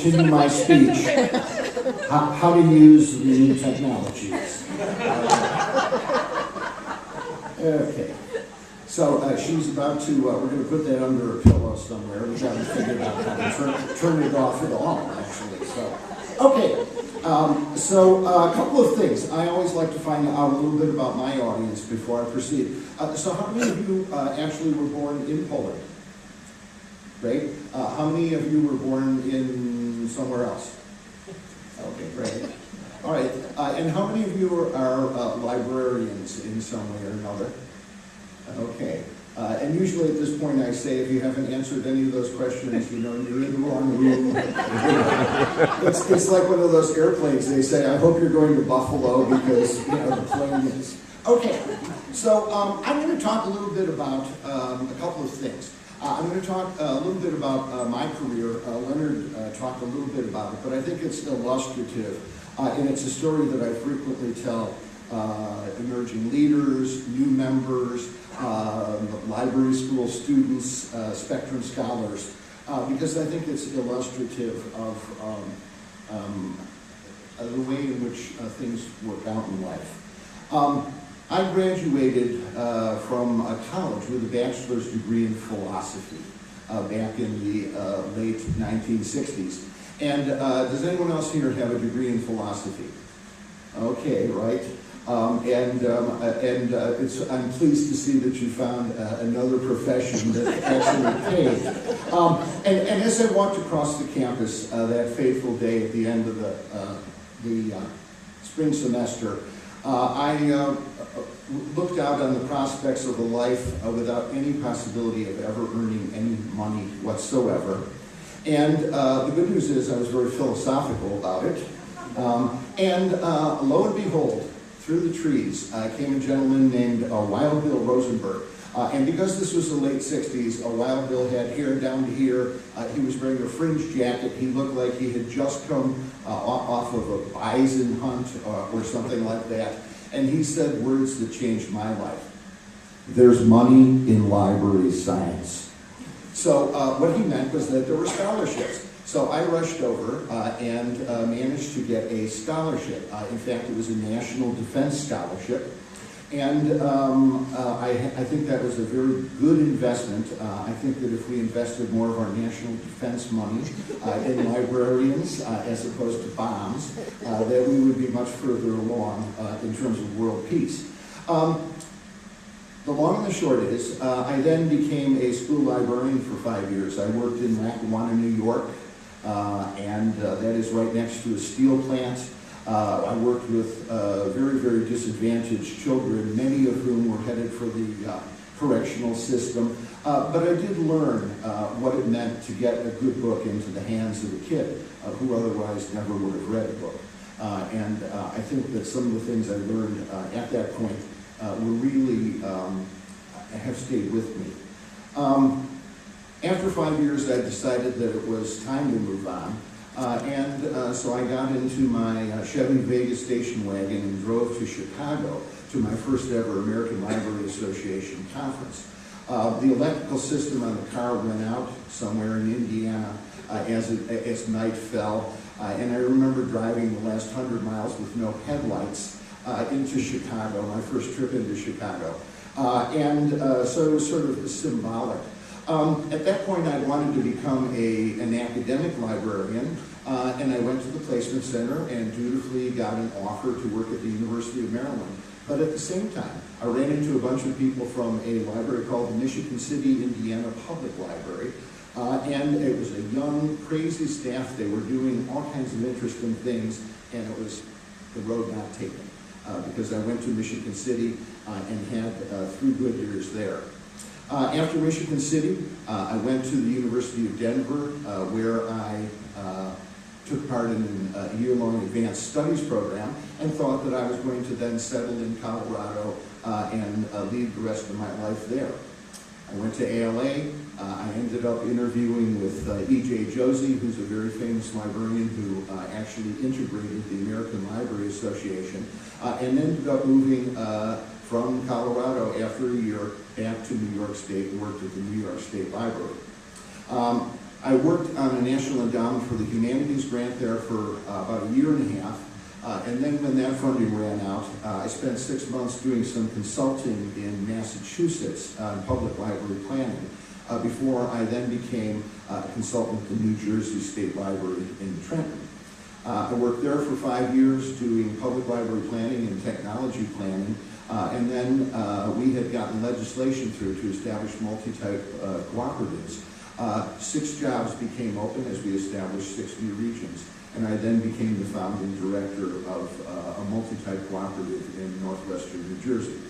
continue my speech, how to use the new technologies. Okay. So she's about to, we're going to put that under a pillow somewhere. We haven't figured out how to turn it off at all, actually. So, okay. So a couple of things. I always like to find out a little bit about my audience before I proceed. So how many of you actually were born in Poland? Great. How many of you were born in somewhere else? Okay, great. All right. And how many of you are librarians in some way or another? Okay. And usually at this point I say, if you haven't answered any of those questions, you know, you're in the wrong room. It's like one of those airplanes. They say, I hope you're going to Buffalo because, you know, the plane is. Okay. So I'm going to talk a little bit about a couple of things. I'm going to talk a little bit about my career. Leonard talked a little bit about it, but I think it's illustrative. And it's a story that I frequently tell emerging leaders, new members, library school students, Spectrum scholars, because I think it's illustrative of the way in which things work out in life. I graduated from a college with a bachelor's degree in philosophy back in the late 1960s. And does anyone else here have a degree in philosophy? Okay, right. I'm pleased to see that you found another profession that actually paid. And as I walked across the campus that fateful day at the end of the spring semester, I looked out on the prospects of a life without any possibility of ever earning any money whatsoever. And the good news is I was very philosophical about it. And lo and behold, through the trees came a gentleman named Wild Bill Rosenberg. And because this was the late 60s, Wild Bill had hair down to here. He was wearing a fringe jacket. He looked like he had just come off of a bison hunt or something like that. And he said words that changed my life. There's money in library science. So what he meant was that there were scholarships. So I rushed over and managed to get a scholarship. In fact, it was a National Defense Scholarship. And I think that was a very good investment. I think that if we invested more of our national defense money in librarians as opposed to bombs, that we would be much further along in terms of world peace. The long and the short is, I then became a school librarian for 5 years. I worked in Lackawanna, New York, and that is right next to a steel plant. I worked with very, very disadvantaged children, many of whom were headed for the correctional system. But I did learn what it meant to get a good book into the hands of a kid who otherwise never would have read a book. And I think that some of the things I learned at that point were really have stayed with me. After 5 years, I decided that it was time to move on. So I got into my Chevy Vega station wagon and drove to Chicago to my first ever American Library Association conference. The electrical system on the car went out somewhere in Indiana as night fell. And I remember driving the last 100 miles with no headlights into Chicago, my first trip into Chicago. So it was sort of symbolic. At that point, I wanted to become an academic librarian, and I went to the placement center and dutifully got an offer to work at the University of Maryland. But at the same time, I ran into a bunch of people from a library called the Michigan City, Indiana Public Library, and it was a young, crazy staff. They were doing all kinds of interesting things, and it was the road not taken, because I went to Michigan City and had 3 good years there. After Michigan City, I went to the University of Denver, where I took part in a year-long advanced studies program and thought that I was going to then settle in Colorado and lead the rest of my life there. I went to ALA. I ended up interviewing with E.J. Josie, who's a very famous librarian who actually integrated the American Library Association, and ended up moving from Colorado after a year back to New York State and worked at the New York State Library. I worked on a National Endowment for the Humanities grant there for about a year and a half. And then when that funding ran out, I spent 6 months doing some consulting in Massachusetts on public library planning before I then became a consultant at the New Jersey State Library in Trenton. I worked there for 5 years doing public library planning and technology planning, and then we had gotten legislation through to establish multi-type cooperatives. 6 jobs became open as we established 6 new regions. And I then became the founding director of a multi-type cooperative in northwestern New Jersey.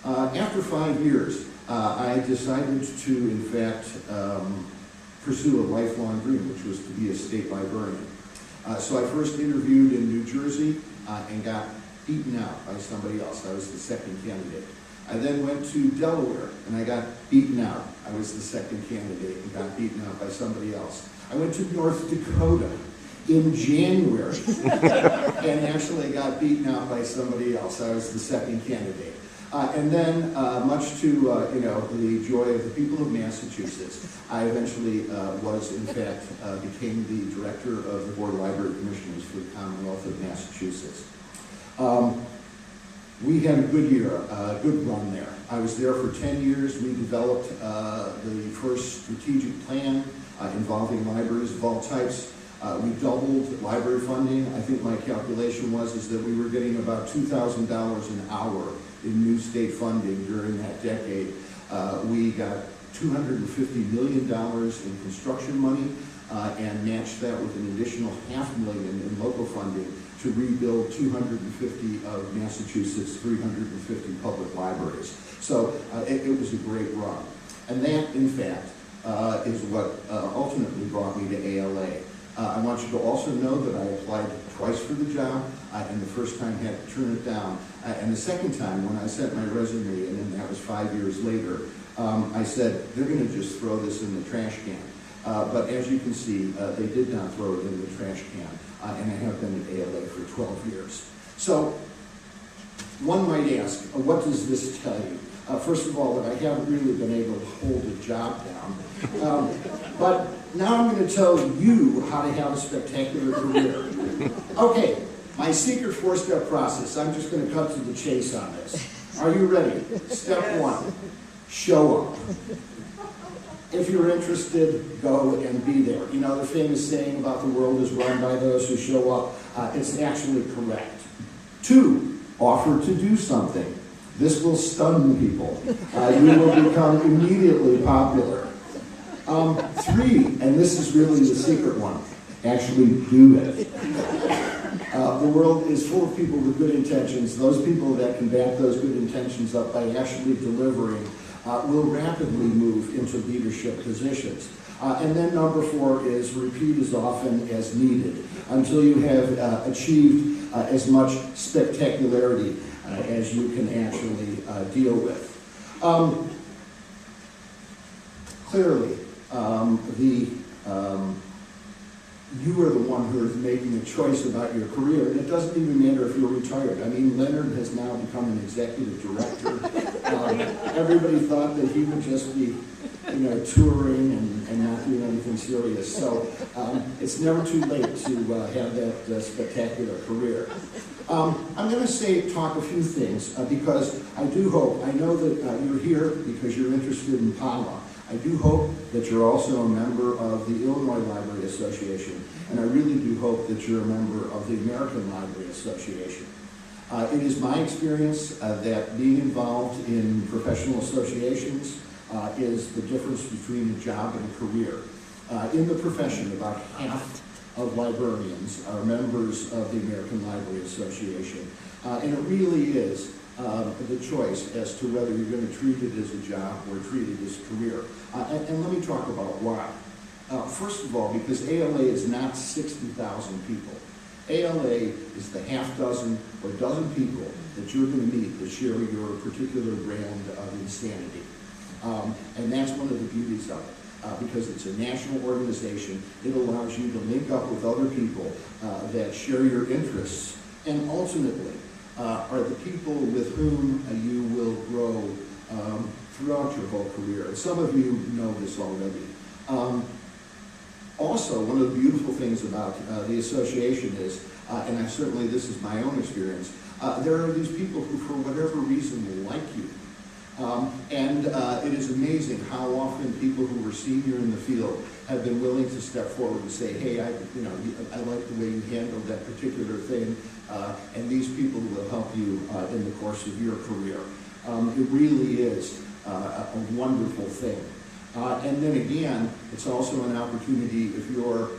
After 5 years, I decided to, in fact, pursue a lifelong dream, which was to be a state librarian. So I first interviewed in New Jersey and got beaten out by somebody else. I was the second candidate. I then went to Delaware and I got beaten out. I was the second candidate and got beaten out by somebody else. I went to North Dakota in January and actually got beaten out by somebody else. I was the second candidate. And then, much to the joy of the people of Massachusetts, I eventually became the director of the Board of Library Commissioners for the Commonwealth of Massachusetts. We had a good year, a good run there. I was there for 10 years. We developed the first strategic plan involving libraries of all types. We doubled library funding. I think my calculation is that we were getting about $2,000 an hour in new state funding during that decade. We got $250 million in construction money and matched that with an additional $500,000 in local funding to rebuild 250 of Massachusetts' 350 public libraries. So it was a great run. And that, in fact, is what ultimately brought me to ALA. I want you to also know that I applied twice for the job, and the first time had to turn it down. And the second time, when I sent my resume in, and that was 5 years later, I said, they're going to just throw this in the trash can. But as you can see, they did not throw it in the trash can, and I have been at ALA for 12 years. So one might ask, what does this tell you? First of all, that I haven't really been able to hold a job down. But now I'm going to tell you how to have a spectacular career. Okay, my secret 4-step process. I'm just going to cut to the chase on this. Are you ready? Step 1, show up. If you're interested, go and be there. You know the famous saying about the world is run by those who show up? It's actually correct. 2, offer to do something. This will stun people. You will become immediately popular. 3, and this is really the secret one, actually do it. The world is full of people with good intentions. Those people that can back those good intentions up by actually delivering will rapidly move into leadership positions. And then number 4 is repeat as often as needed until you have achieved as much spectacularity as you can actually deal with. Clearly, you are the one who is making a choice about your career, and it doesn't even matter if you're retired. I mean, Leonard has now become an executive director. Everybody thought that he would just be, touring and not doing anything serious. So it's never too late to have that spectacular career. I'm going to talk a few things because I know that you're here because you're interested in PALA. I do hope that you're also a member of the Illinois Library Association, and I really do hope that you're a member of the American Library Association. It is my experience that being involved in professional associations is the difference between a job and a career. In the profession, about half of librarians are members of the American Library Association, and it really is the choice as to whether you're going to treat it as a job or treat it as a career. And let me talk about why. First of all, because ALA is not 60,000 people. ALA is the half dozen or dozen people that you're going to meet that share your particular brand of insanity. And that's one of the beauties of it. Because it's a national organization, it allows you to link up with other people that share your interests, and ultimately are the people with whom you will grow throughout your whole career. And some of you know this already. Also, one of the beautiful things about the association is, and certainly this is my own experience, there are these people who, for whatever reason, like you. It is amazing how often people who were senior in the field have been willing to step forward and say, hey, I like the way you handled that particular thing, and these people will help you in the course of your career. It really is a wonderful thing. And then again, it's also an opportunity, if you're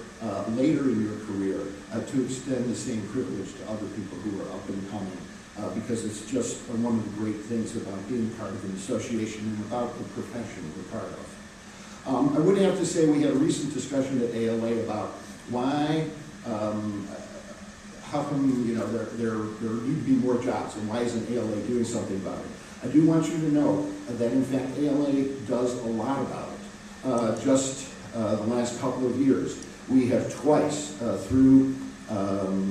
later in your career, to extend the same privilege to other people who are up and coming. Because it's just one of the great things about being part of an association and about the profession we're part of. I would have to say we had a recent discussion at ALA about why, how come there need to be more jobs, and why isn't ALA doing something about it? I do want you to know that in fact ALA does a lot about it. Just the last couple of years, we have twice through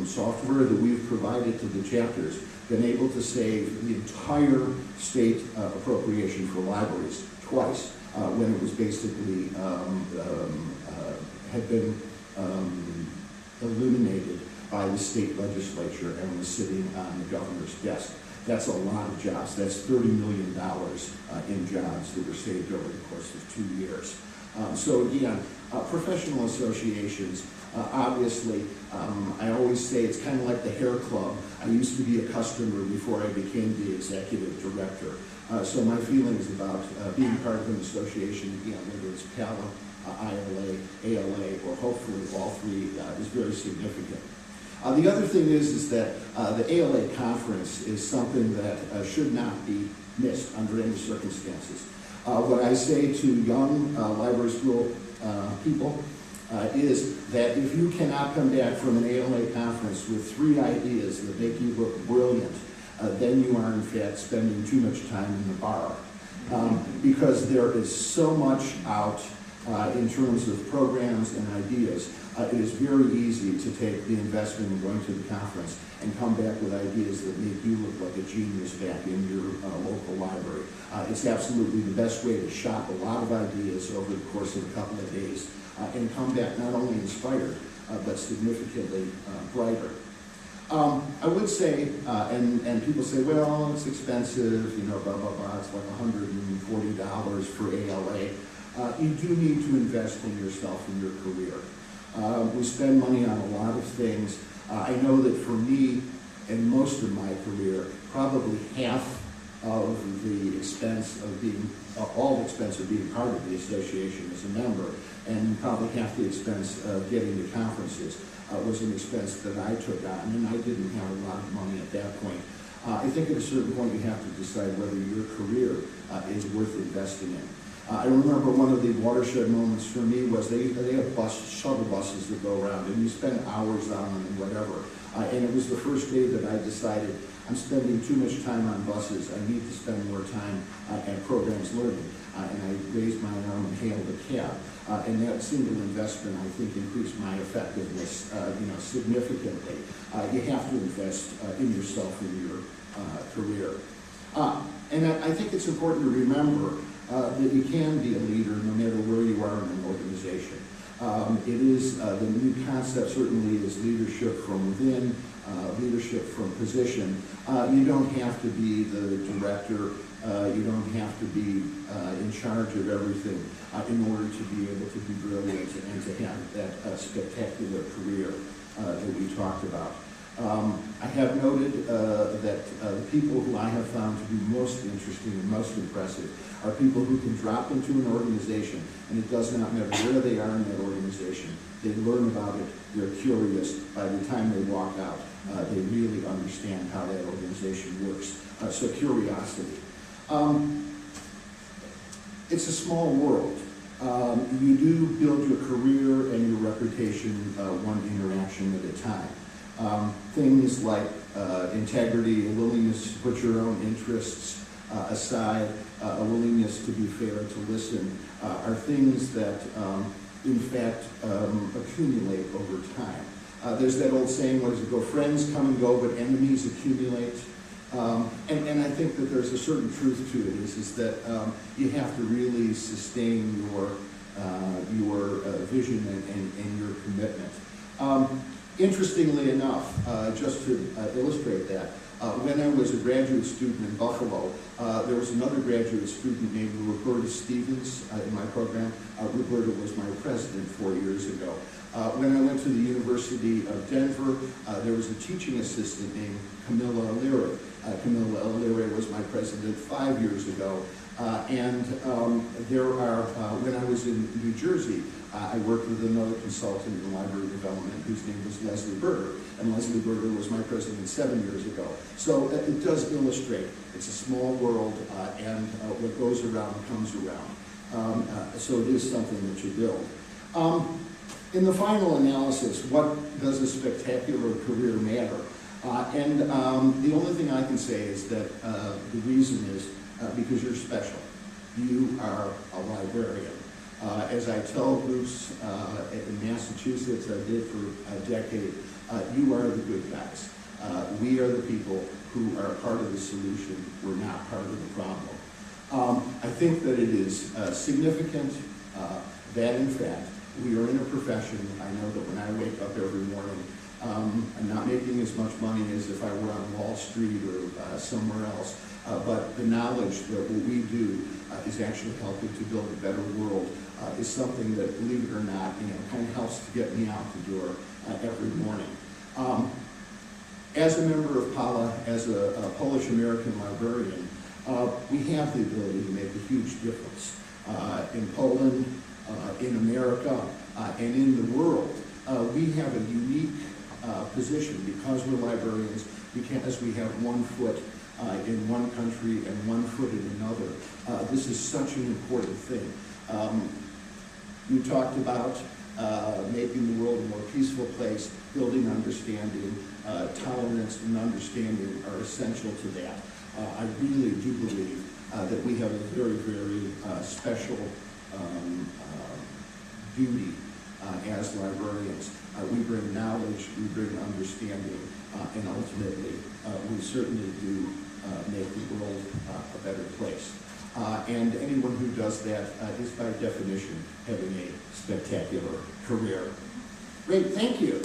software that we've provided to the chapters been able to save the entire state appropriation for libraries twice when it was basically had been eliminated by the state legislature and was sitting on the governor's desk. That's a lot of jobs. That's $30 million in jobs that were saved over the course of 2 years. So again, professional associations, obviously, I always say it's kind of like the hair club. I used to be a customer before I became the executive director. So my feelings about being part of an association, again, whether it's PALA, ILA, ALA, or hopefully all three, is very significant. The other thing is that the ALA conference is something that should not be missed under any circumstances. What I say to young library school people is that if you cannot come back from an ALA conference with 3 ideas that make you look brilliant, then you are in fact spending too much time in the bar. Because there is so much out in terms of programs and ideas. It is very easy to take the investment in going to the conference and come back with ideas that make you look like a genius back in your local library. It's absolutely the best way to shop a lot of ideas over the course of a couple of days and come back not only inspired, but significantly brighter. I would say, and people say, well, it's expensive, blah, blah, blah, it's like $140 for ALA. You do need to invest in yourself and your career. We spend money on a lot of things. I know that for me, and most of my career, probably half of the expense of being, all the expense of being part of the association as a member, and probably half the expense of getting to conferences was an expense that I took on, and I didn't have a lot of money at that point. I think at a certain point you have to decide whether your career is worth investing in. I remember one of the watershed moments for me was they have shuttle buses that go around, and you spend hours on them and whatever. And it was the first day that I decided I'm spending too much time on buses. I need to spend more time at programs learning. And I raised my arm and hailed a cab. And that single investment, I think, increased my effectiveness, significantly. You have to invest in yourself and your career. And I think it's important to remember that you can be a leader no matter where you are in an organization. It is, the new concept certainly is leadership from within, leadership from position. You don't have to be the director, you don't have to be in charge of everything in order to be able to be brilliant and to have that spectacular career that we talked about. I have noted that the people who I have found to be most interesting and most impressive are people who can drop into an organization, and it does not matter where they are in that organization. They learn about it, they're curious. By the time they walk out, they really understand how that organization works. So curiosity. It's a small world. You do build your career and your reputation one interaction at a time. Things like integrity, a willingness to put your own interests aside, a willingness to be fair, to listen, are things that, in fact, accumulate over time. There's that old saying, what does it go? Friends come and go, but enemies accumulate. And I think that there's a certain truth to it, is that you have to really sustain your your vision and your commitment. Interestingly enough, just to illustrate that, when I was a graduate student in Buffalo, there was another graduate student named Roberta Stevens in my program. Roberta was my president 4 years ago. When I went to the University of Denver, there was a teaching assistant named Camilla O'Leary. Camilla O'Leary was my president 5 years ago. When I was in New Jersey, I worked with another consultant in library development whose name was Leslie Berger, and Leslie Berger was my president 7 years ago. So it does illustrate, it's a small world, and what goes around comes around. So it is something that you build. In the final analysis, what does a spectacular career matter? The only thing I can say is that the reason is because you're special. You are a librarian. As I tell groups in Massachusetts, I did for a decade, you are the good guys. We are the people who are part of the solution. We're not part of the problem. I think that it is significant that, in fact, we are in a profession. I know that when I wake up every morning, I'm not making as much money as if I were on Wall Street or somewhere else. But the knowledge that what we do is actually helping to build a better world is something that, believe it or not, kind of helps to get me out the door every morning. As a member of PALA, as a Polish-American librarian, we have the ability to make a huge difference in Poland, in America, and in the world. We have a unique position because we're librarians, because we have 1 foot in one country and 1 foot in another. This is such an important thing. You talked about making the world a more peaceful place, building understanding, tolerance and understanding are essential to that. I really do believe that we have a very, very special duty as librarians. We bring knowledge, we bring understanding, and ultimately we certainly do make the world a better place. And anyone who does that is by definition having a spectacular career. Great, thank you.